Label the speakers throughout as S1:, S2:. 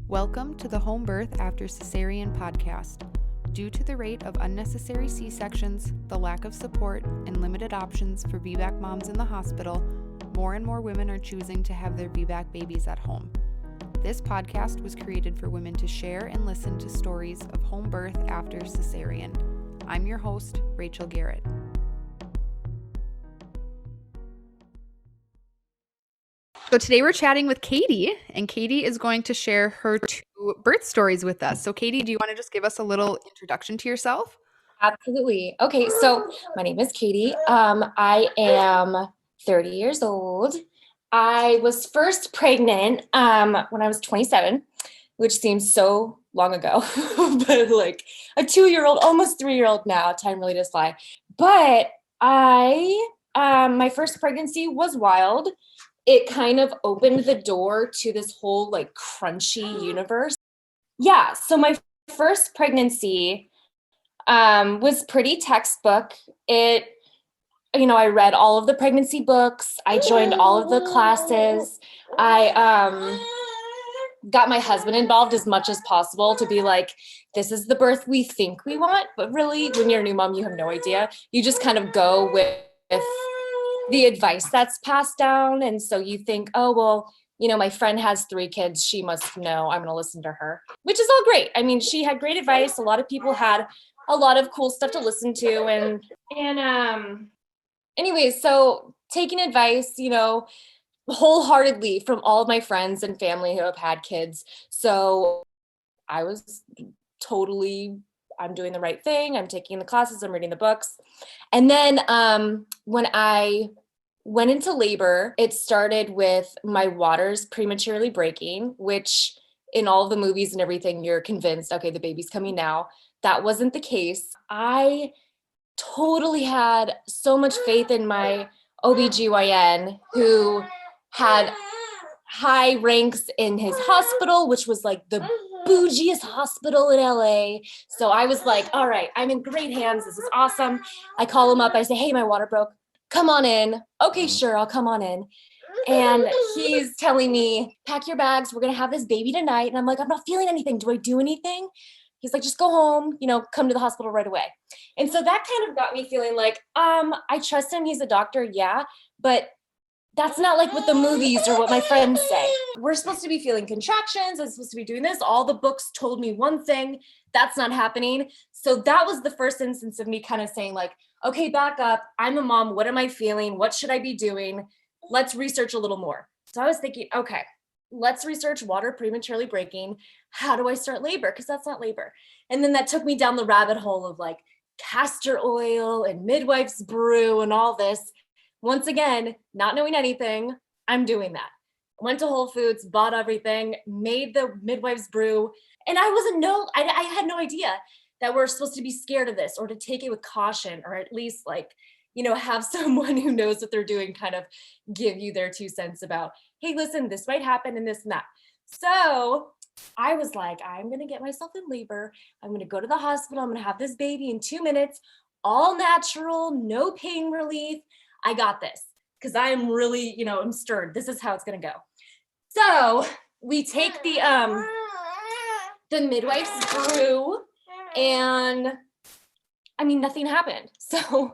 S1: Welcome to the Home Birth After Cesarean podcast. Due to the rate of unnecessary C-sections, the lack of support, and limited options for VBAC moms in the hospital, more and more women are choosing to have their VBAC babies at home. This podcast was created for women to share and listen to stories of home birth after cesarean. I'm your host, Rachel Garrett. So today we're chatting with Katie, and Katie is going to share her two birth stories with us. So Katie, do you want to just give us a little introduction to yourself?
S2: Absolutely. Okay, so my name is Katie. I am 30 years old. I was first pregnant when I was 27, which seems so long ago, but like a 2-year-old, almost 3-year-old now. Time really does fly. But my first pregnancy was wild. It kind of opened the door to this whole like crunchy universe. Yeah, so my first pregnancy was pretty textbook. I read all of the pregnancy books. I joined all of the classes. I got my husband involved as much as possible to be like, this is the birth we think we want. But really, when you're a new mom, you have no idea. You just kind of go with the advice that's passed down. And so you think, oh, well, my friend has 3 kids. She must know. I'm going to listen to her, which is all great. I mean, she had great advice. A lot of people had a lot of cool stuff to listen to. Anyways, so taking advice, wholeheartedly from all of my friends and family who have had kids. So I was totally, I'm doing the right thing. I'm taking the classes, I'm reading the books. And then when I went into labor, it started with my waters prematurely breaking, which in all of the movies and everything, you're convinced, okay, the baby's coming now. That wasn't the case. I totally had so much faith in my OBGYN who had high ranks in his hospital, which was like the bougiest hospital in LA. So I was like, all right, I'm in great hands. This is awesome. I call him up. I say, hey, my water broke. Come on in. Okay, sure. I'll come on in. And he's telling me, pack your bags. We're going to have this baby tonight. And I'm like, I'm not feeling anything. Do I do anything? He's like, just go home, come to the hospital right away. And so that kind of got me feeling like, I trust him. He's a doctor. Yeah. But that's not like what the movies or what my friends say. We're supposed to be feeling contractions. I'm supposed to be doing this. All the books told me one thing. That's not happening. So that was the first instance of me kind of saying like, okay, back up. I'm a mom. What am I feeling? What should I be doing? Let's research a little more. So I was thinking, okay, let's research water prematurely breaking. How do I start labor? Because that's not labor. And then that took me down the rabbit hole of like castor oil and midwife's brew and all this. Once again, not knowing anything, I'm doing that. Went to Whole Foods, bought everything, made the midwife's brew. And I had no idea that we're supposed to be scared of this or to take it with caution, or at least like, have someone who knows what they're doing kind of give you their 2 cents about, hey, listen, this might happen and this and that. So I was like, I'm going to get myself in labor. I'm going to go to the hospital. I'm going to have this baby in 2 minutes, all natural, no pain relief. I got this because I'm really, I'm stirred. This is how it's going to go. So we take the midwife's brew and nothing happened. So I'm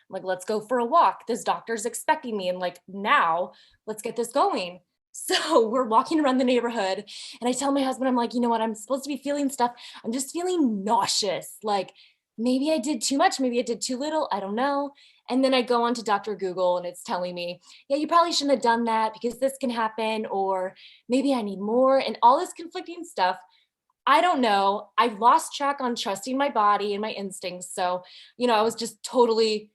S2: like, let's go for a walk. This doctor's expecting me. And like, now let's get this going. So we're walking around the neighborhood and I tell my husband, I'm like, you know what? I'm supposed to be feeling stuff. I'm just feeling nauseous. Like maybe I did too much. Maybe I did too little. I don't know. And then I go on to Dr. Google and it's telling me, yeah, you probably shouldn't have done that because this can happen, or maybe I need more, and all this conflicting stuff. I don't know. I've lost track on trusting my body and my instincts. So, I was just totally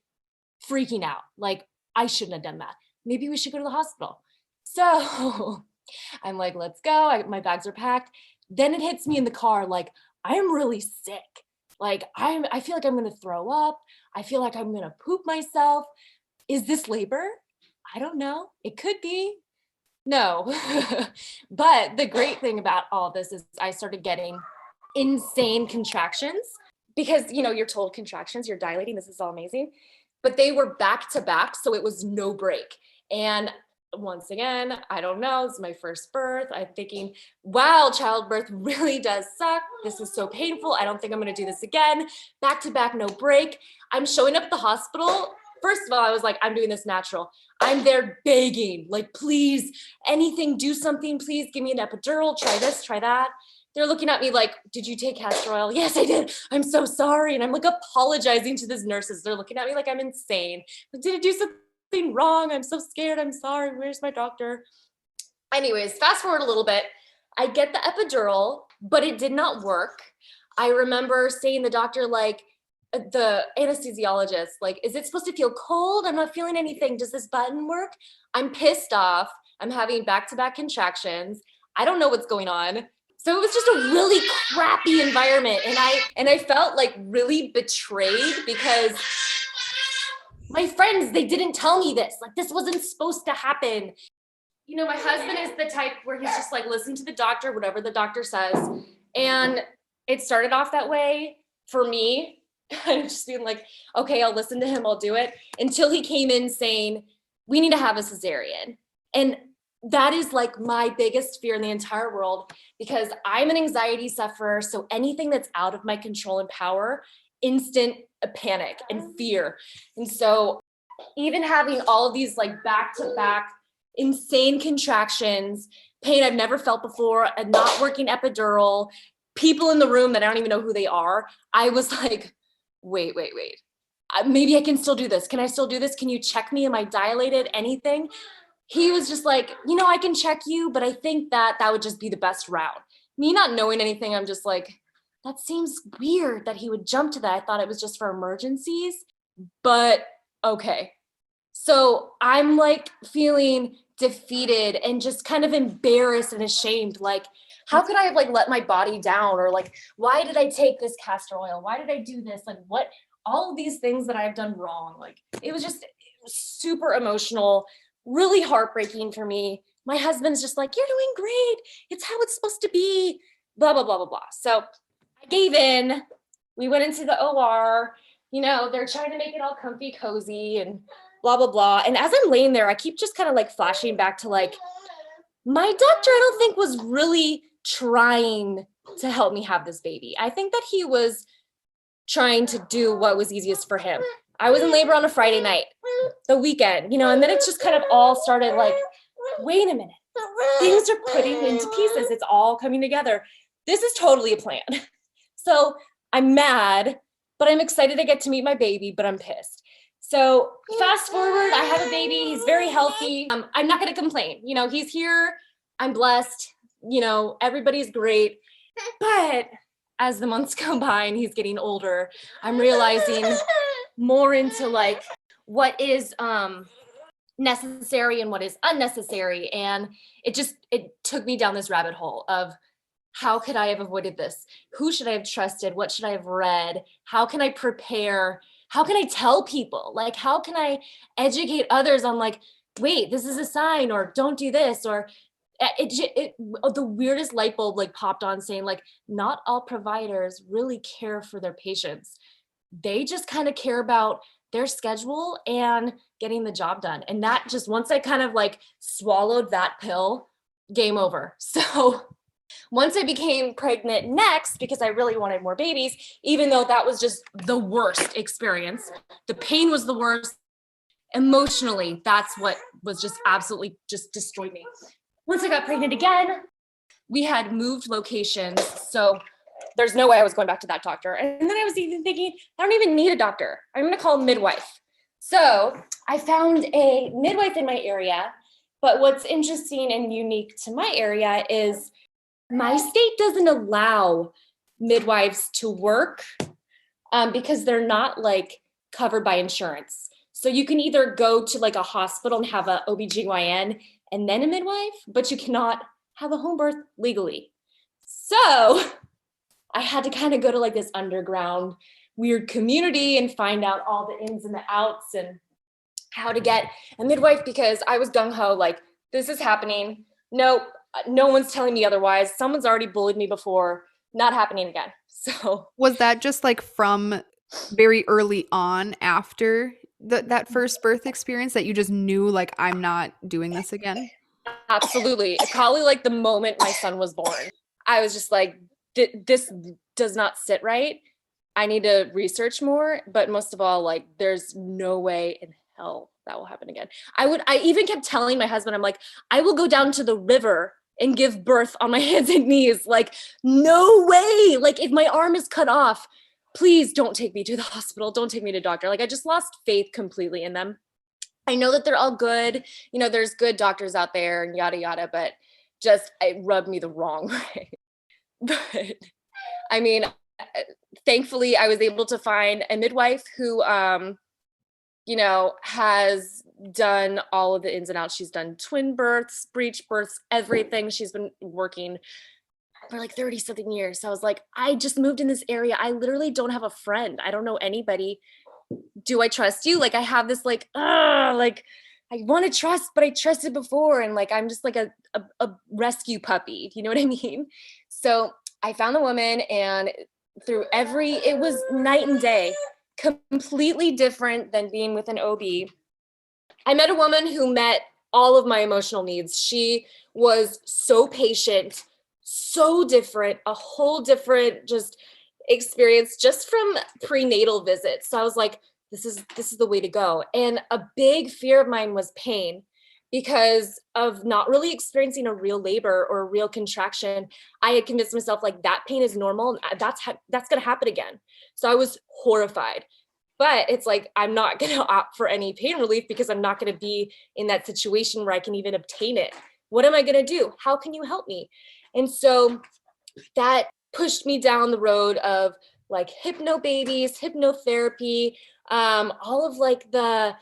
S2: freaking out. Like, I shouldn't have done that. Maybe we should go to the hospital. So I'm like, let's go. My bags are packed. Then it hits me in the car. Like, I'm really sick. Like, I feel like I'm going to throw up. I feel like I'm going to poop myself. Is this labor? I don't know. It could be. No. But the great thing about all this is I started getting insane contractions because, you're told contractions, you're dilating. This is all amazing. But they were back to back. So it was no break. And once again, I don't know. It's my first birth. I'm thinking, wow, childbirth really does suck. This is so painful. I don't think I'm going to do this again. Back to back, no break. I'm showing up at the hospital. First of all, I was like, I'm doing this natural. I'm there begging, like, please, anything, do something. Please give me an epidural. Try this, try that. They're looking at me like, did you take castor oil? Yes, I did. I'm so sorry. And I'm like apologizing to these nurses. They're looking at me like I'm insane. Like, did I do something wrong? I'm so scared. I'm sorry. Where's my doctor? Anyways, fast forward a little bit. I get the epidural, but it did not work. I remember saying to the doctor, like, the anesthesiologist, like, is it supposed to feel cold? I'm not feeling anything. Does this button work? I'm pissed off. I'm having back-to-back contractions. I don't know what's going on. So it was just a really crappy environment. And I felt like really betrayed because my friends, they didn't tell me this. Like, this wasn't supposed to happen. You know, my husband is the type where he's just like, listen to the doctor, whatever the doctor says. And it started off that way for me, kind of just being like, okay, I'll listen to him, I'll do it, until he came in saying, we need to have a cesarean. And that is like my biggest fear in the entire world, because I'm an anxiety sufferer. So anything that's out of my control and power, instant panic and fear. And so even having all of these like back-to-back insane contractions, pain I've never felt before, a not working epidural, people in the room that I don't even know who they are, I was like, wait. Maybe I can still do this. Can I still do this? Can you check me? Am I dilated? Anything? He was just like, I can check you, but I think that would just be the best route. Me not knowing anything, I'm just like, that seems weird that he would jump to that. I thought it was just for emergencies, but okay. So I'm like feeling defeated and just kind of embarrassed and ashamed. Like, how could I have like let my body down? Or like, why did I take this castor oil? Why did I do this? Like, what, all of these things that I've done wrong. Like, it was super emotional, really heartbreaking for me. My husband's just like, you're doing great. It's how it's supposed to be, blah, blah, blah, blah, blah. So I gave in. We went into the OR, they're trying to make it all comfy, cozy and blah, blah, blah. And as I'm laying there, I keep just kind of like flashing back to like, my doctor, I don't think was really trying to help me have this baby. I think that he was trying to do what was easiest for him. I was in labor on a Friday night, the weekend, and then it just kind of all started like, wait a minute, things are putting into pieces. It's all coming together. This is totally a plan. So I'm mad, but I'm excited to get to meet my baby, but I'm pissed. So fast forward, I have a baby. He's very healthy. I'm not going to complain. He's here. I'm blessed. Everybody's great. But as the months go by and he's getting older, I'm realizing more into like what is necessary and what is unnecessary. And it took me down this rabbit hole of, how could I have avoided this? Who should I have trusted? What should I have read? How can I prepare? How can I tell people? Like, how can I educate others on like, wait, this is a sign, or don't do this, or the weirdest light bulb like popped on saying like, not all providers really care for their patients. They just kind of care about their schedule and getting the job done. And that just, once I kind of like swallowed that pill, game over. So once I became pregnant next, because I really wanted more babies, even though that was just the worst experience, the pain was the worst. Emotionally, that's what was just absolutely just destroyed me. Once I got pregnant again, we had moved locations. So there's no way I was going back to that doctor. And then I was even thinking, I don't even need a doctor. I'm going to call a midwife. So I found a midwife in my area. But what's interesting and unique to my area is my state doesn't allow midwives to work because they're not like covered by insurance. So you can either go to like a hospital and have a OBGYN and then a midwife, but you cannot have a home birth legally. So I had to kind of go to like this underground weird community and find out all the ins and the outs and how to get a midwife, because I was gung-ho, like, this is happening. Nope, no one's telling me otherwise. Someone's already bullied me before. Not happening again. So
S1: was that just like from very early on after that first birth experience that you just knew, like, I'm not doing this again?
S2: Absolutely. Probably like the moment my son was born, I was just like, this does not sit right. I need to research more. But most of all, like, there's no way in hell that will happen again. I even kept telling my husband, I'm like, I will go down to the river and give birth on my hands and knees. Like, no way. Like, if my arm is cut off, please don't take me to the hospital. Don't take me to a doctor. Like, I just lost faith completely in them. I know that they're all good. You know, there's good doctors out there and yada, yada, but just it rubbed me the wrong way. But I mean, thankfully, I was able to find a midwife who, you know, has done all of the ins and outs. She's done twin births, breech births, everything. She's been working for like 30 something years. So I was like, I just moved in this area. I literally don't have a friend. I don't know anybody. Do I trust you? Like, I have this like I want to trust, but I trusted before. And like, I'm just like a rescue puppy. Do you know what I mean? So I found the woman, and it was night and day, completely different than being with an OB. I met a woman who met all of my emotional needs. She was so patient, so different, a whole different just experience just from prenatal visits. So I was like, this is the way to go. And a big fear of mine was pain, because of not really experiencing a real labor or a real contraction. I had convinced myself like that pain is normal. And that's going to happen again. So I was horrified. But it's like, I'm not going to opt for any pain relief because I'm not going to be in that situation where I can even obtain it. What am I going to do? How can you help me? And so that pushed me down the road of like hypno babies, hypnotherapy, all of like the,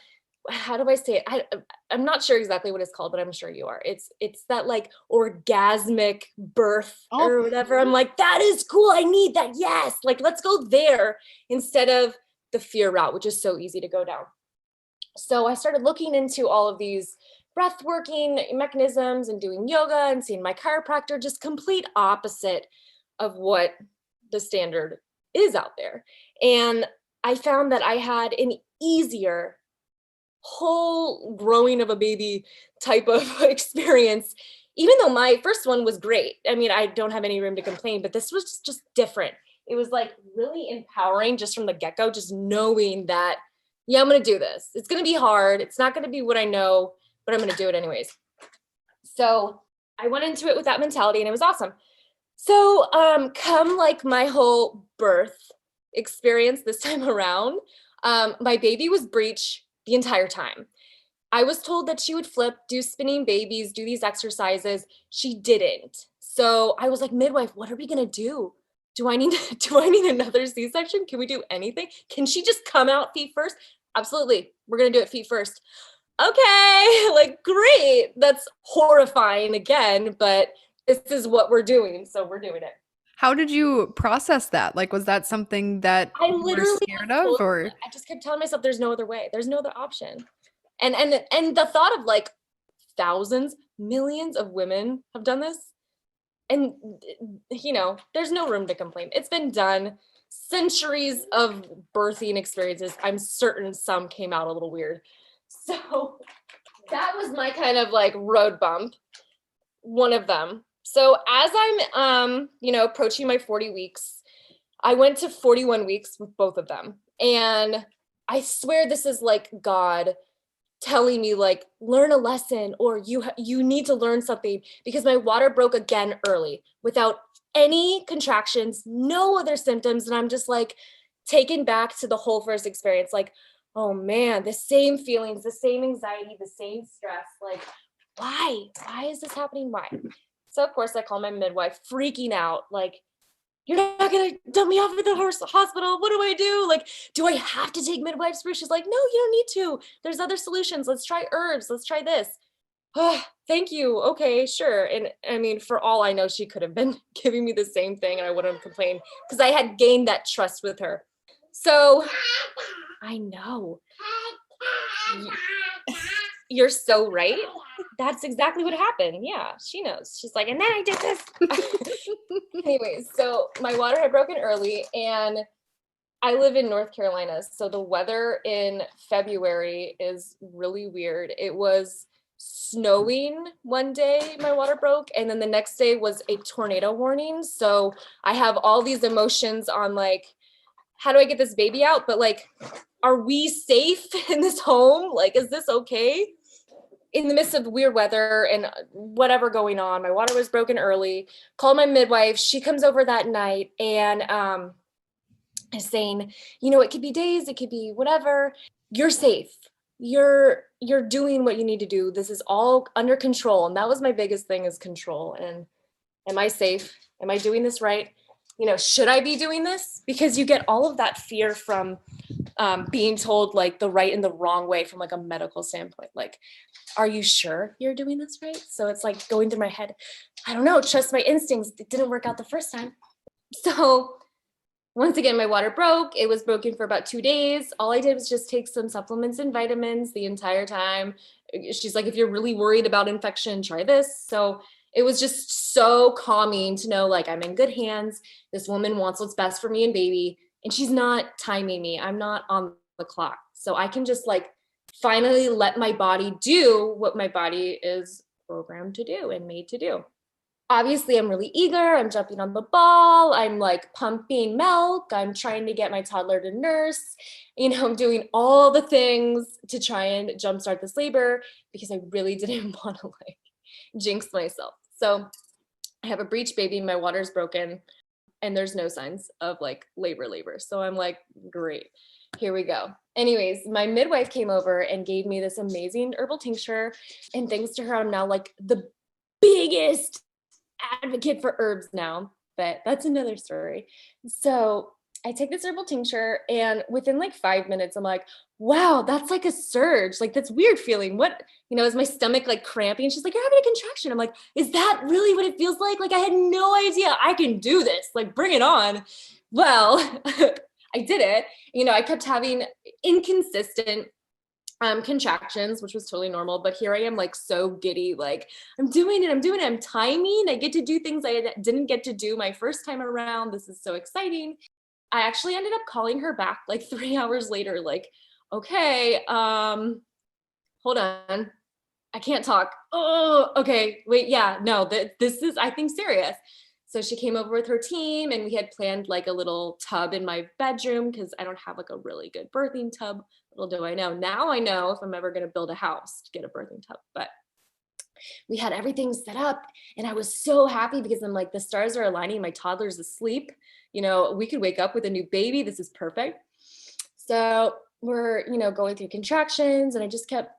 S2: how do I say it? I'm not sure exactly what it's called, but I'm sure you are. It's that like orgasmic birth or whatever. I'm like, that is cool. I need that. Yes. Like, let's go there instead of the fear route, which is so easy to go down. So I started looking into all of these breath working mechanisms and doing yoga and seeing my chiropractor, just complete opposite of what the standard is out there. And I found that I had an easier whole growing of a baby type of experience, even though my first one was great. I mean, I don't have any room to complain, but this was just different. It was like really empowering just from the get-go, just knowing that, yeah, I'm going to do this. It's going to be hard. It's not going to be what I know, but I'm going to do it anyways. So I went into it with that mentality, and it was awesome. So come like my whole birth experience this time around, my baby was breech the entire time. I was told that she would flip, do spinning babies, do these exercises. She didn't. So I was like, midwife, what are we going to do? Do I need another C-section? Can we do anything? Can she just come out feet first? Absolutely. We're going to do it feet first. Okay, like, great. That's horrifying again, but this is what we're doing. So we're doing it.
S1: How did you process that? Like, was that something that
S2: I
S1: you were
S2: literally
S1: scared of, or?
S2: I just kept telling myself there's no other way. There's no other option. And the thought of like thousands, millions of women have done this. And, you know, there's no room to complain. It's been done. Centuries of birthing experiences. I'm certain some came out a little weird. So that was my kind of like road bump, one of them. So as I'm, you know, approaching my 40 weeks, I went to 41 weeks with both of them. And I swear this is like God telling me like, learn a lesson, or you need to learn something, because my water broke again early without any contractions, no other symptoms. And I'm just like taken back to the whole first experience. Like, oh man, the same feelings, the same anxiety, the same stress. Like, why is this happening? Why? So of course I call my midwife, freaking out. Like, you're not going to dump me off at the hospital. What do I do? Like, do I have to take midwife's brew? She's like, no, you don't need to. There's other solutions. Let's try herbs. Let's try this. Oh, thank you. Okay, sure. And I mean, for all I know, she could have been giving me the same thing and I wouldn't have complained, because I had gained that trust with her. So I know. You're so right. That's exactly what happened. Yeah, she knows. She's like, and then I did this. Anyways, so my water had broken early, and I live in North Carolina, so the weather in February is really weird. It was snowing one day, my water broke, and then the next day was a tornado warning. So I have all these emotions on like, how do I get this baby out? But like, are we safe in this home? Like, is this okay? In the midst of weird weather and whatever going on, my water was broken early. Called my midwife. She comes over that night and is saying, it could be days, it could be whatever. You're safe. You're doing what you need to do. This is all under control. And that was my biggest thing, is control. And am I safe? Am I doing this right? Should I be doing this? Because you get all of that fear from being told like the right and the wrong way from like a medical standpoint. Like, are you sure you're doing this right? So it's like going through my head. I don't know, trust my instincts. It didn't work out the first time. So once again, my water broke. It was broken for about 2 days. All I did was just take some supplements and vitamins the entire time. She's like, if you're really worried about infection, try this. So it was just so calming to know like I'm in good hands. This woman wants what's best for me and baby, and she's not timing me. I'm not on the clock. So I can just like finally let my body do what my body is programmed to do and made to do. Obviously, I'm really eager. I'm jumping on the ball. I'm like pumping milk. I'm trying to get my toddler to nurse. I'm doing all the things to try and jumpstart this labor because I really didn't want to like jinx myself. So I have a breech baby. My water's broken and there's no signs of like labor. So I'm like, great, here we go. Anyways, my midwife came over and gave me this amazing herbal tincture. And thanks to her, I'm now like the biggest advocate for herbs now, but that's another story. So I take this herbal tincture and within like 5 minutes, I'm like, wow, that's like a surge. Like that's weird feeling. What, is my stomach like cramping? She's like, you're having a contraction. I'm like, is that really what it feels like? Like I had no idea I can do this. Like bring it on. Well, I did it. I kept having inconsistent contractions, which was totally normal. But here I am like so giddy, like I'm doing it. I'm timing. I get to do things I didn't get to do my first time around. This is so exciting. I actually ended up calling her back like 3 hours later, like, okay, hold on. I can't talk. Oh, okay. Wait, yeah, no, this is, I think, serious. So she came over with her team and we had planned like a little tub in my bedroom because I don't have like a really good birthing tub. Little do I know. Now I know if I'm ever going to build a house to get a birthing tub, but we had everything set up and I was so happy because I'm like, the stars are aligning. My toddler's asleep. We could wake up with a new baby. This is perfect. So we're, going through contractions and I just kept,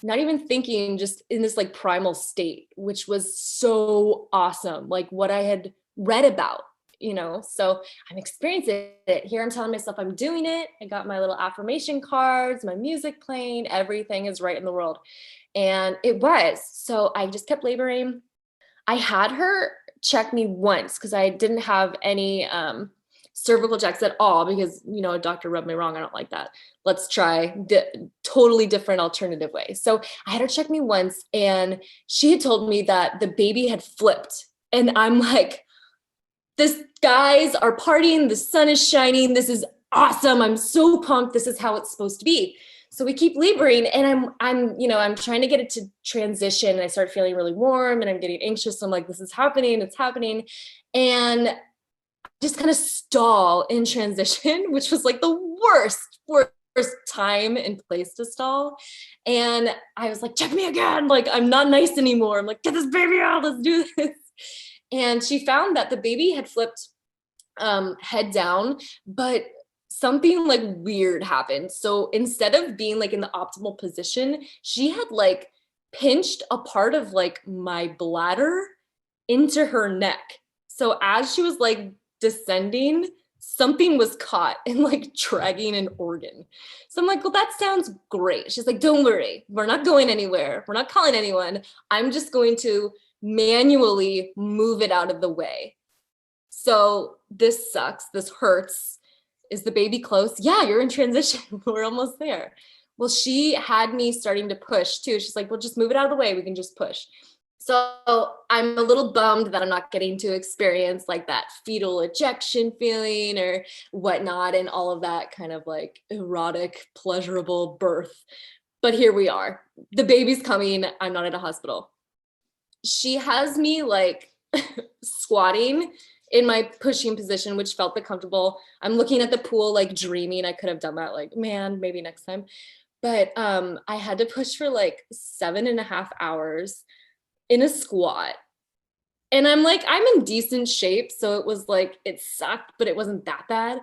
S2: not even thinking, just in this like primal state, which was so awesome. Like what I had read about, so I'm experiencing it here. I'm telling myself I'm doing it. I got my little affirmation cards, my music playing, everything is right in the world. And it was, so I just kept laboring. I had her check me once because I didn't have any, cervical checks at all because, a doctor rubbed me wrong. I don't like that. Let's try totally different alternative way. So I had her check me once and she had told me that the baby had flipped. And I'm like, this guys are partying. The sun is shining. This is awesome. I'm so pumped. This is how it's supposed to be. So we keep laboring and I'm trying to get it to transition. And I start feeling really warm and I'm getting anxious. I'm like, this is happening. It's happening. And just kind of stall in transition, which was like the worst time and place to stall. And I was like, check me again. Like, I'm not nice anymore. I'm like, get this baby out. Let's do this. And she found that the baby had flipped head down, but something like weird happened. So instead of being like in the optimal position, she had like pinched a part of like my bladder into her neck. So as she was like descending, something was caught and like dragging an organ. So I'm like, well, that sounds great. She's like, don't worry. We're not going anywhere. We're not calling anyone. I'm just going to manually move it out of the way. So this sucks. This hurts. Is the baby close? Yeah, you're in transition. We're almost there. Well, she had me starting to push too. She's like, well, just move it out of the way. We can just push. So I'm a little bummed that I'm not getting to experience like that fetal ejection feeling or whatnot and all of that kind of like erotic, pleasurable birth. But here we are. The baby's coming. I'm not in a hospital. She has me like squatting in my pushing position, which felt the comfortable. I'm looking at the pool, like dreaming I could have done that. Like, man, maybe next time. But I had to push for like 7.5 hours in a squat. And I'm like, I'm in decent shape. So it was like, it sucked, but it wasn't that bad.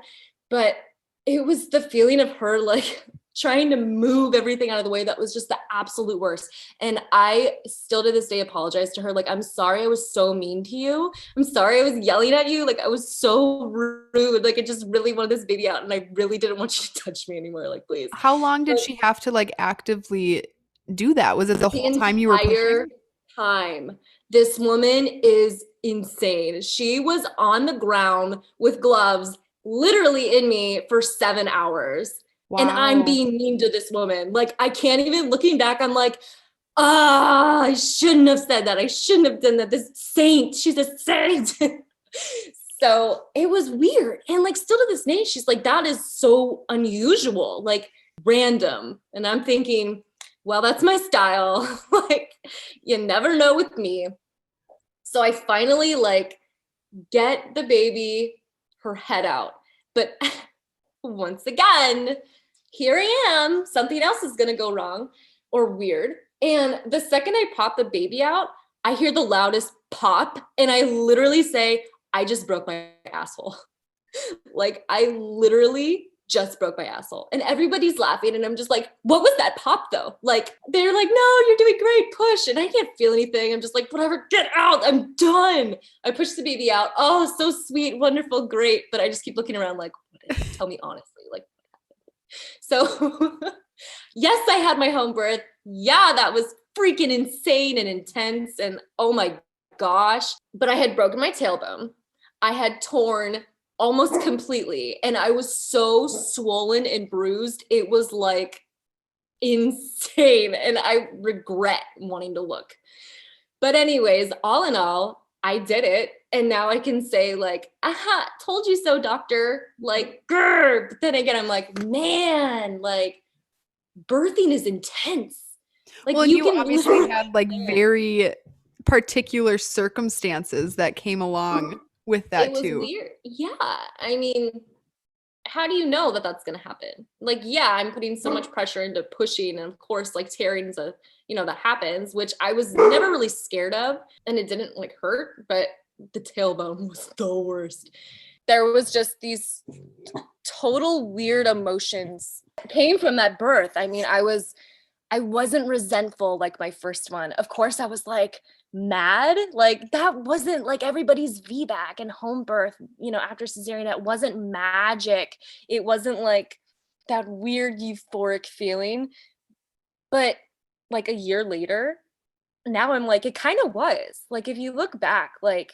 S2: But it was the feeling of her like trying to move everything out of the way that was just the absolute worst. And I still to this day apologize to her. Like, I'm sorry I was so mean to you. I'm sorry I was yelling at you. Like, I was so rude. Like, I just really wanted this baby out and I really didn't want you to touch me anymore. Like, please.
S1: How long did
S2: But
S1: she have to like actively do that? Was it the
S2: the
S1: whole time you were
S2: entire
S1: pushing?
S2: time. This woman is insane. She was on the ground with gloves literally in me for 7 hours. And I'm
S1: Wow.
S2: being mean to this woman. Like, I can't even, looking back, I'm like, ah, I shouldn't have said that. I shouldn't have done that. This saint, she's a saint. So it was weird. And like, still to this day, she's like, that is so unusual, like random. And I'm thinking, well, that's my style. Like, you never know with me. So I finally like get the baby, her head out. But once again, here I am. Something else is going to go wrong or weird. And the second I pop the baby out, I hear the loudest pop. And I literally say, I just broke my asshole. Like, I literally just broke my asshole. And everybody's laughing. And I'm just like, what was that pop though? Like, they're like, no, you're doing great. Push. And I can't feel anything. I'm just like, whatever, get out. I'm done. I push the baby out. Oh, so sweet, wonderful, great. But I just keep looking around like, tell me honestly. Like, so yes, I had my home birth. Yeah, that was freaking insane and intense. And oh my gosh. But I had broken my tailbone. I had torn almost completely. And I was so swollen and bruised. It was like insane. And I regret wanting to look. But anyways, all in all, I did it. And now I can say like, aha, told you so, doctor. Like, grr. But then again, I'm like, man, like birthing is intense. Like
S1: Well, and
S2: you
S1: you
S2: can
S1: obviously
S2: literally,
S1: had like very particular circumstances that came along with
S2: it
S1: that
S2: was
S1: too.
S2: weird. Yeah. I mean, how do you know that that's going to happen? Like, yeah, I'm putting so much pressure into pushing. And of course, like tearing is a, that happens, which I was never really scared of. And it didn't like hurt, but the tailbone was the worst. There was just these total weird emotions came from that birth. I mean, I wasn't resentful like my first one. Of course, I was like mad. Like that wasn't like everybody's VBAC and home birth, after cesarean. It wasn't magic. It wasn't like that weird euphoric feeling. But like a year later, now I'm like, it kind of was. Like if you look back, like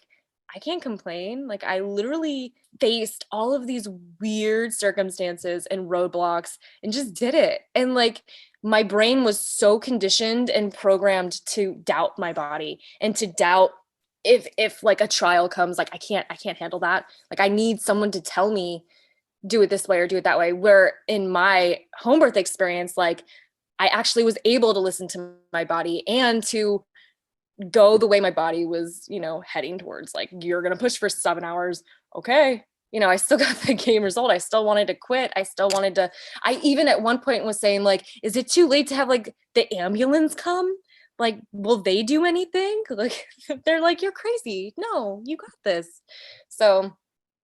S2: I can't complain. Like I literally faced all of these weird circumstances and roadblocks and just did it. And like my brain was so conditioned and programmed to doubt my body and to doubt if like a trial comes, like I can't handle that. Like I need someone to tell me do it this way or do it that way. Where in my home birth experience, like I actually was able to listen to my body and to go the way my body was, heading towards. Like, you're going to push for 7 hours. Okay. I still got the game result. I still wanted to quit. I even at one point was saying like, is it too late to have like the ambulance come? Like, will they do anything? Like, they're like, you're crazy. No, you got this. So,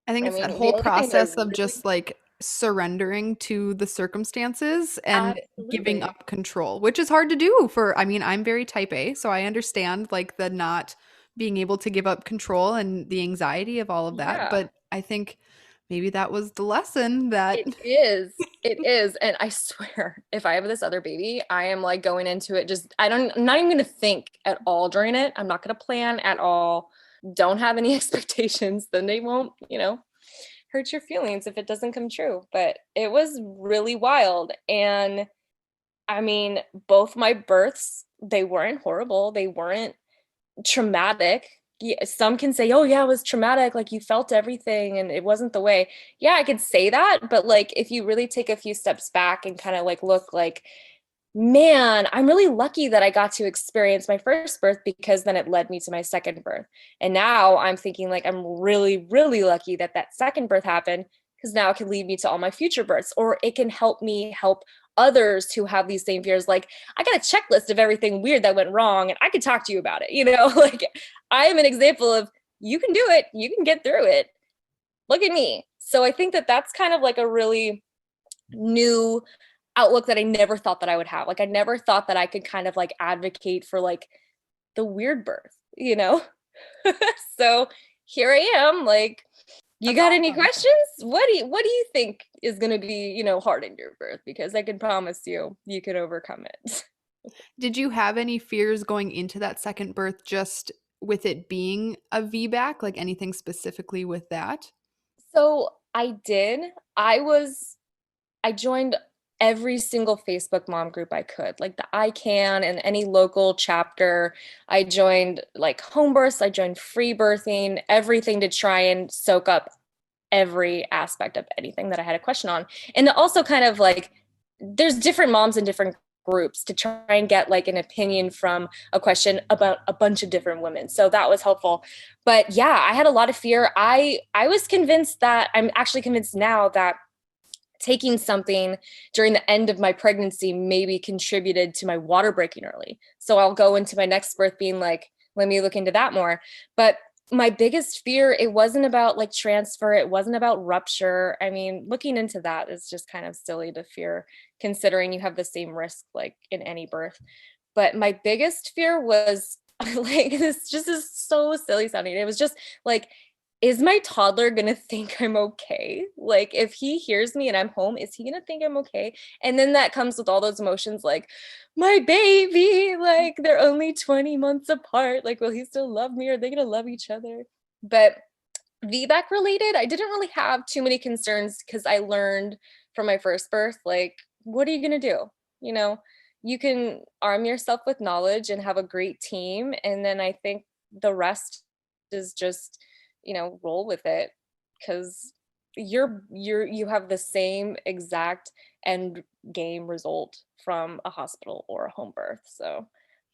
S1: I think
S2: I
S1: it's that
S2: mean, the
S1: whole
S2: only thing I
S1: process of
S2: really,
S1: just like surrendering to the circumstances and giving
S2: absolutely.
S1: up control, which is hard to do for, I mean, I'm very type A, so I understand like the not being able to give up control and the anxiety of all of that.
S2: Yeah.
S1: But I think maybe that was the lesson that
S2: It is. It is. And I swear, if I have this other baby, I am like going into it I'm not even going to think at all during it. I'm not going to plan at all. Don't have any expectations. Then they won't, hurt your feelings if it doesn't come true. But it was really wild. And I mean, both my births, they weren't horrible. They weren't traumatic. Yeah, some can say, oh yeah, it was traumatic, like you felt everything and it wasn't the way. Yeah, I could say that, but like if you really take a few steps back and kind of like look like, man, I'm really lucky that I got to experience my first birth because then it led me to my second birth. And now I'm thinking like I'm really, really lucky that that second birth happened because now it can lead me to all my future births, or it can help me help others who have these same fears. Like I got a checklist of everything weird that went wrong and I could talk to you about it, like I am an example of you can do it, you can get through it. Look at me. So I think that that's kind of like a really new outlook that I never thought that I would have. Like I never thought that I could kind of like advocate for like the weird birth. So here I am, like, you
S1: That's
S2: got any
S1: awesome.
S2: questions? What do you think is going to be, hard in your birth, because I can promise you you can overcome it.
S1: Did you have any fears going into that second birth just with it being a VBAC? Like anything specifically with that?
S2: So I did. I joined every single Facebook mom group I could, like the I Can and any local chapter. I joined like home births, I joined free birthing, everything to try and soak up every aspect of anything that I had a question on. And also kind of like there's different moms in different groups to try and get like an opinion from a question about a bunch of different women. So that was helpful. But yeah, I had a lot of fear. I was convinced that I'm actually convinced now that taking something during the end of my pregnancy maybe contributed to my water breaking early. So I'll go into my next birth being like, let me look into that more. But my biggest fear, it wasn't about like transfer, it wasn't about rupture. I mean, looking into that is just kind of silly to fear, considering you have the same risk like in any birth. But my biggest fear was like, this just is so silly sounding. It was just like, is my toddler gonna think I'm okay? Like, if he hears me and I'm home, is he gonna think I'm okay? And then that comes with all those emotions like, my baby, like, they're only 20 months apart. Like, will he still love me? Are they gonna love each other? But VBAC related, I didn't really have too many concerns because I learned from my first birth, like, what are you gonna do? You know, you can arm yourself with knowledge and have a great team. And then I think the rest is just, roll with it, because you have the same exact end game result from a hospital or a home birth. So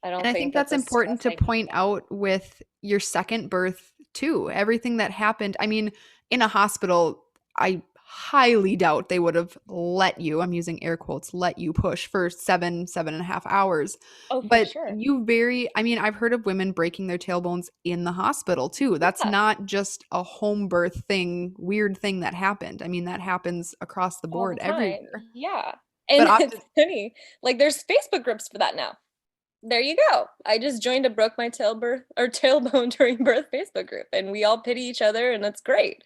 S2: I
S1: And
S2: don't
S1: I
S2: think
S1: think
S2: that
S1: that's
S2: the
S1: important
S2: stress
S1: to
S2: I can
S1: point out with your second birth too. Everything that happened. I mean, in a hospital, I highly doubt they would have let you, I'm using air quotes, let you push for 7.5 hours.
S2: oh, for
S1: But
S2: sure.
S1: I mean, I've heard of women breaking their tailbones in the hospital too. That's
S2: Yeah,
S1: not just a home birth thing, weird thing that happened. I mean, that happens across the
S2: all the
S1: board
S2: time.
S1: everywhere.
S2: Yeah.
S1: But
S2: And it's
S1: often,
S2: funny. Like there's Facebook groups for that now. There you go. I just joined a broke my tailbone during birth Facebook group, and we all pity each other, and that's great.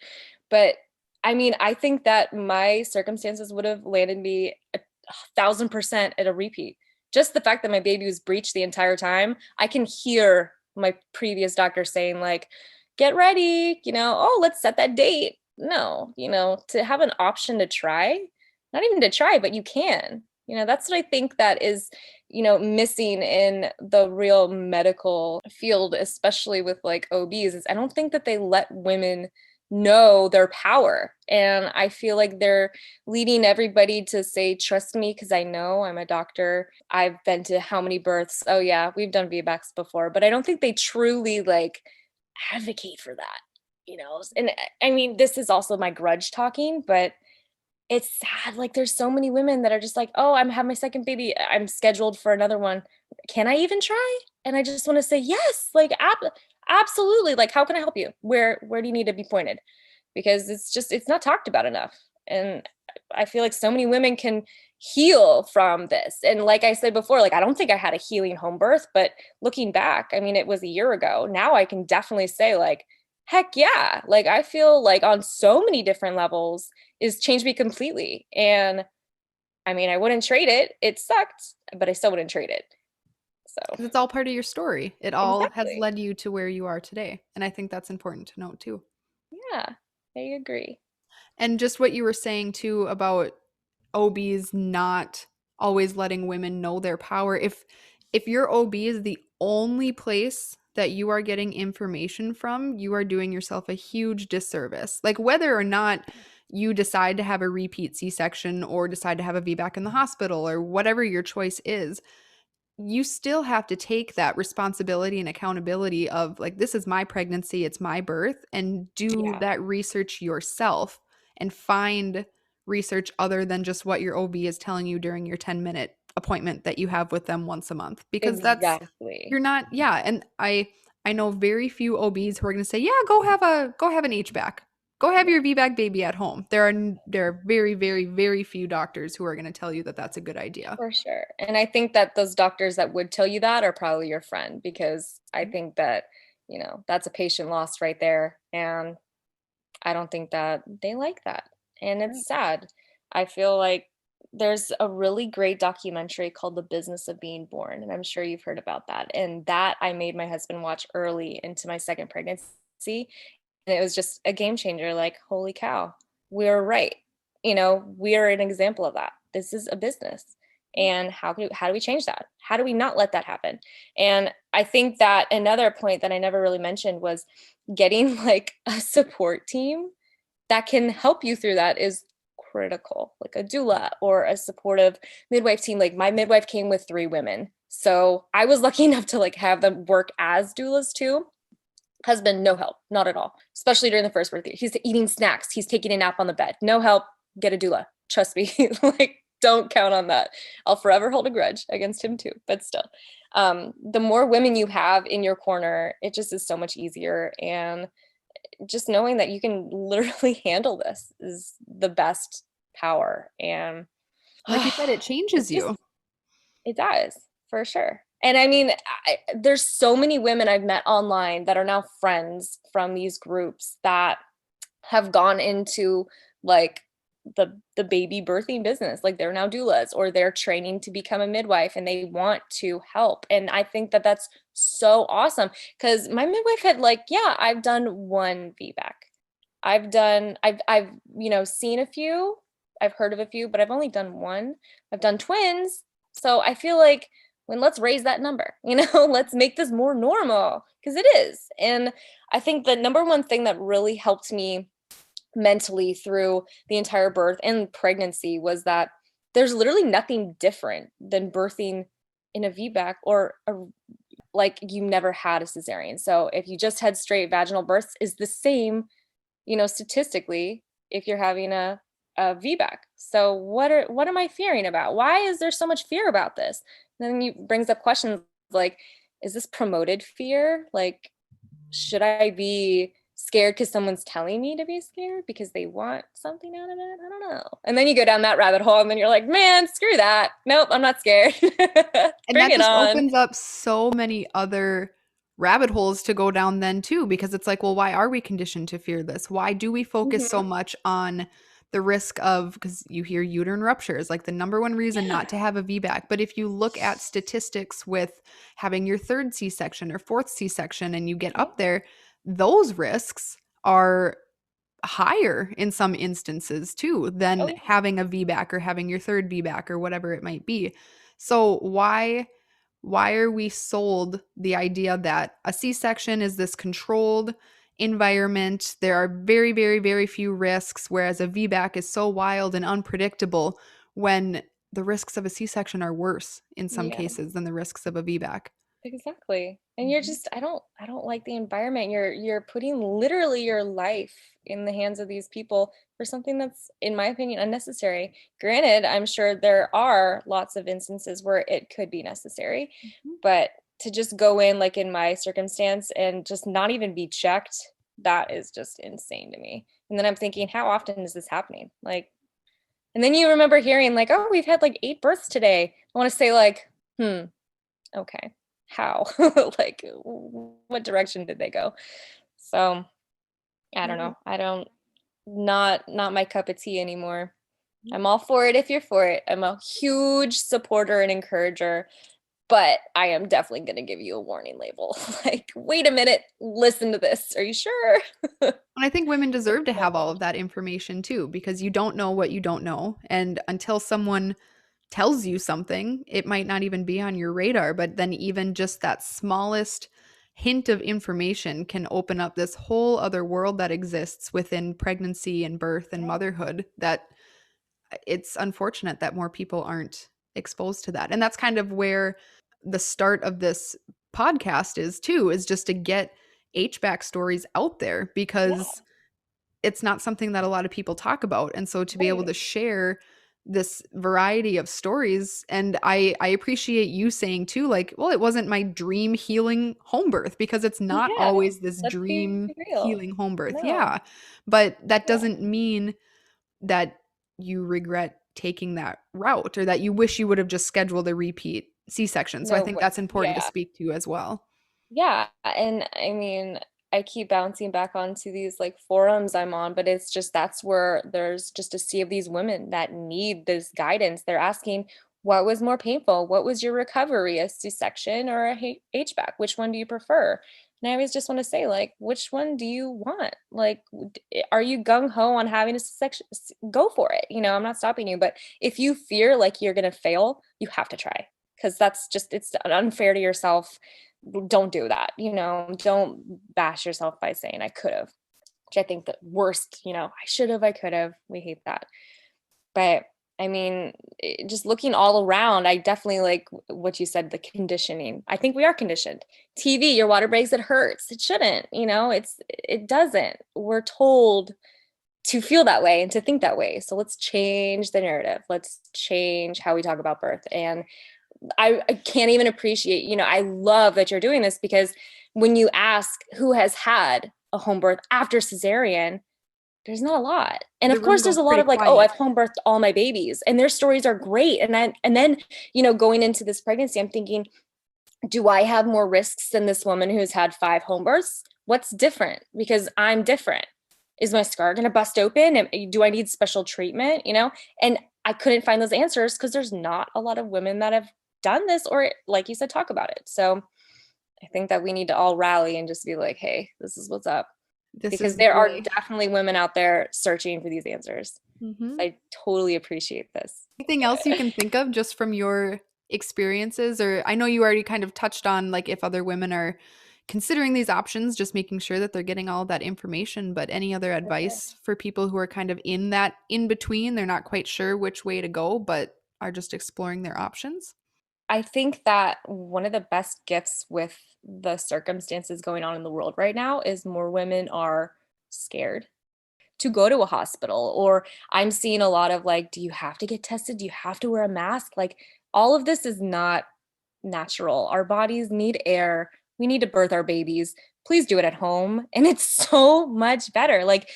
S2: But I mean, I think that my circumstances would have landed me 1,000% at a repeat. Just the fact that my baby was breached the entire time, I can hear my previous doctor saying like, "Get ready," "Oh, let's set that date." No, to have an option to try, not even to try, but you can. That's what I think that is missing in the real medical field, especially with like OBs, is I don't think that they let women know their power. And I feel like they're leading everybody to say, trust me, because I know I'm a doctor. I've been to how many births? Oh, yeah, we've done VBACs before, but I don't think they truly like advocate for that. And I mean, this is also my grudge talking, but it's sad. Like there's so many women that are just like, "Oh, I'm having my second baby. I'm scheduled for another one. Can I even try?" And I just want to say, "Yes, like absolutely. Like how can I help you? Where do you need to be pointed?" Because it's not talked about enough. And I feel like so many women can heal from this. And like I said before, like I don't think I had a healing home birth, but looking back, I mean, it was a year ago. Now I can definitely say like, heck yeah. Like I feel like on so many different levels is changed me completely. And I mean, I wouldn't trade it. It sucked, but I still wouldn't trade it. So,
S1: because it's all part of your story. It all has
S2: exactly.
S1: led you to where you are today. And I think that's important to note too.
S2: Yeah, I agree.
S1: And just what you were saying too about OBs not always letting women know their power. If your OB is the only place that you are getting information from, you are doing yourself a huge disservice. Like whether or not you decide to have a repeat C-section or decide to have a VBAC in the hospital or whatever your choice is, you still have to take that responsibility and accountability of like, this is my pregnancy, it's my birth, and do
S2: Yeah,
S1: that research yourself and find research other than just what your OB is telling you during your 10-minute appointment that you have with them once a month. Because that's,
S2: exactly.
S1: you're not, yeah. And I know very few OBs who are going to say, yeah, go have an HBAC. Go have
S2: Yeah,
S1: your VBAC baby at home. There are very, very, very few doctors who are going to tell you that that's a good idea.
S2: for sure. And I think that those doctors that would tell you that are probably your friend, because I think that, that's a patient loss right there. And I don't think that they like that. And
S1: Right.
S2: it's sad. I feel like there's a really great documentary called The Business of Being Born, and I'm sure you've heard about that. And that I made my husband watch early into my second pregnancy. And it was just a game changer. Like, holy cow, we're right. We're an example of that. This is a business. And how do we change that? How do we not let that happen? And I think that another point that I never really mentioned was getting like a support team that can help you through that is critical, like a doula or a supportive midwife team. Like my midwife came with 3 women. So I was lucky enough to like have them work as doulas too. Husband, no help, not at all, especially during the first birth year. He's eating snacks, he's taking a nap on the bed. No help, get a doula. Trust me. Like, don't count on that. I'll forever hold a grudge against him too, but still. The more women you have in your corner, it just is so much easier. And just knowing that you can literally handle this is the best power. And
S1: Like you said, it
S2: it's
S1: changes
S2: just,
S1: you.
S2: it does for sure. And I mean, there's so many women I've met online that are now friends from these groups that have gone into like the baby birthing business. Like they're now doulas or they're training to become a midwife and they want to help. And I think that that's so awesome, because my midwife had like, yeah, I've done one VBAC. I've seen a few, I've heard of a few, but I've only done one. I've done twins. So I feel like, let's raise that number, let's make this more normal, because it is. And I think the number one thing that really helped me mentally through the entire birth and pregnancy was that there's literally nothing different than birthing in a VBAC or like you never had a cesarean. So if you just had straight vaginal births is the same, statistically, if you're having a VBAC. So what am I fearing about? Why is there so much fear about this? And then you brings up questions like, is this promoted fear? Like, should I be scared because someone's telling me to be scared because they want something out of it? I don't know. And then you go down that rabbit hole and then you're like, man, screw that. Nope, I'm not scared.
S1: And
S2: Bring
S1: that
S2: it
S1: just
S2: on.
S1: opens up so many other rabbit holes to go down then too, because it's like, well, why are we conditioned to fear this? Why do we focus so
S2: Mhm.
S1: much on the risk of, because you hear uterine ruptures, like the number one reason not
S2: Yeah.
S1: to have a VBAC. But if you look at statistics with having your third C-section or fourth C-section and you get
S2: Yeah.
S1: up there, those risks are higher in some instances too
S2: Oh,
S1: than
S2: yeah.
S1: having a VBAC or having your third VBAC or whatever it might be. So why are we sold the idea that a C-section is this controlled environment? There are very, very, very few risks, whereas a VBAC is so wild and unpredictable when the risks of a C-section are worse in some
S2: Yeah.
S1: cases than the risks of a VBAC.
S2: Exactly. And you're just, I don't like the environment. You're putting literally your life in the hands of these people for something that's, in my opinion, unnecessary. Granted, I'm sure there are lots of instances where it could be necessary,
S1: Mhm.
S2: but to just go in like in my circumstance and just not even be checked, that is just insane to me. And then I'm thinking, how often is this happening? Like, and then you remember hearing like, oh, we've had like 8 births today. I want to say like, okay, how? Like, what direction did they go? So I don't
S1: Right.
S2: know. I don't, not my cup of tea anymore. I'm all for it if you're for it. I'm a huge supporter and encourager, but I am definitely going to give you a warning label. Like, wait a minute, listen to this. Are you sure?
S1: And I think women deserve to have all of that information too, because you don't know what you don't know. And until someone tells you something, it might not even be on your radar. But then, even just that smallest hint of information can open up this whole other world that exists within pregnancy and birth and motherhood, that it's unfortunate that more people aren't exposed to that. And that's kind of where the start of this podcast is too, is just to get HBAC stories out there, because it's not something that a lot of people talk about. And so to be able to share this variety of stories, and I appreciate you saying too, like, well, it wasn't my dream healing home birth, because it's not always this dream healing home birth.
S2: No.
S1: Yeah. But that doesn't mean that you regret taking that route, or that you wish you would have just scheduled a repeat C-section. So I think that's important to speak to as well.
S2: Yeah. And I mean, I keep bouncing back onto these like forums I'm on, but it's just, that's where there's just a sea of these women that need this guidance. They're asking, what was more painful? What was your recovery, a C-section or a HBAC? Which one do you prefer? And I always just want to say, like, which one do you want? Like, are you gung-ho on having a C-section? Go for it. I'm not stopping you. But if you fear like you're going to fail, you have to try, because that's just, it's unfair to yourself. Don't do that. Don't bash yourself by saying I could have, which I think the worst, I should have, I could have. We hate that. But I mean, just looking all around, I definitely like what you said, the conditioning. I think we are conditioned. TV, your water breaks, it hurts. It shouldn't, it doesn't. We're told to feel that way and to think that way. So let's change the narrative. Let's change how we talk about birth. And I can't even appreciate, I love that you're doing this, because when you ask who has had a home birth after cesarean, there's not a lot. And of course there's a lot of like, quiet. Oh, I've home birthed all my babies, and their stories are great. And then, going into this pregnancy, I'm thinking, do I have more risks than this woman who's had 5 home births? What's different? Because I'm different. Is my scar going to bust open? Do I need special treatment? And I couldn't find those answers, because there's not a lot of women that have done this, or like you said, talk about it. So I think that we need to all rally and just be like, hey, this is what's up. Because there are definitely women out there searching for these answers. Mm-hmm. So I totally appreciate this.
S1: Anything else you can think of just from your experiences? Or I know you already kind of touched on, like, if other women are considering these options, just making sure that they're getting all that information. But any other advice for people who are kind of in that in between? They're not quite sure which way to go, but are just exploring their options?
S2: I think that one of the best gifts with the circumstances going on in the world right now is more women are scared to go to a hospital. Or I'm seeing a lot of like, do you have to get tested? Do you have to wear a mask? Like, all of this is not natural. Our bodies need air. We need to birth our babies. Please do it at home. And it's so much better. Like,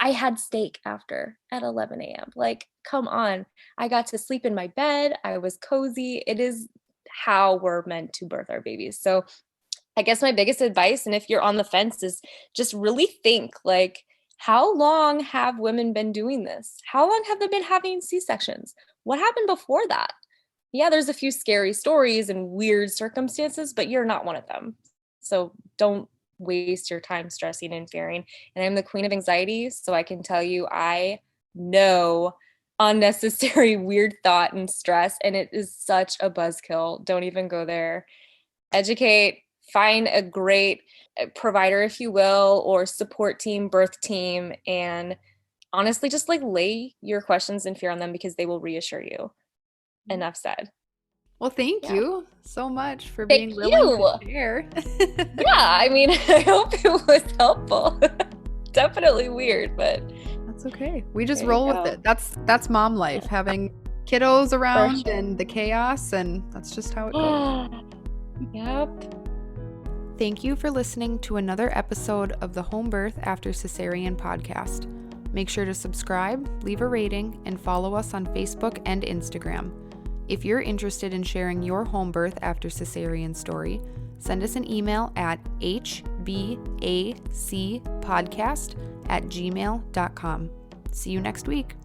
S2: I had steak after at 11 a.m. Like, come on. I got to sleep in my bed. I was cozy. It is how we're meant to birth our babies. So I guess my biggest advice, and if you're on the fence, is just really think, like, how long have women been doing this? How long have they been having C-sections? What happened before that? Yeah, there's a few scary stories and weird circumstances, but you're not one of them. So don't waste your time stressing and fearing. And I'm the queen of anxiety, so I can tell you, I know unnecessary weird thought and stress, and it is such a buzzkill. Don't even go there. Educate, find a great provider, if you will, or support team, birth team, and honestly just like lay your questions and fear on them, because they will reassure you. Enough said.
S1: Well, thank you so much for being willing to share.
S2: Yeah, I mean, I hope it was helpful. Definitely weird, but
S1: that's okay. We just roll with it. That's mom life, having kiddos around and the chaos, and that's just how it goes.
S2: Yep.
S1: Thank you for listening to another episode of the Home Birth After Cesarean podcast. Make sure to subscribe, leave a rating, and follow us on Facebook and Instagram. If you're interested in sharing your home birth after cesarean story, send us an email at hbacpodcast@gmail.com. See you next week.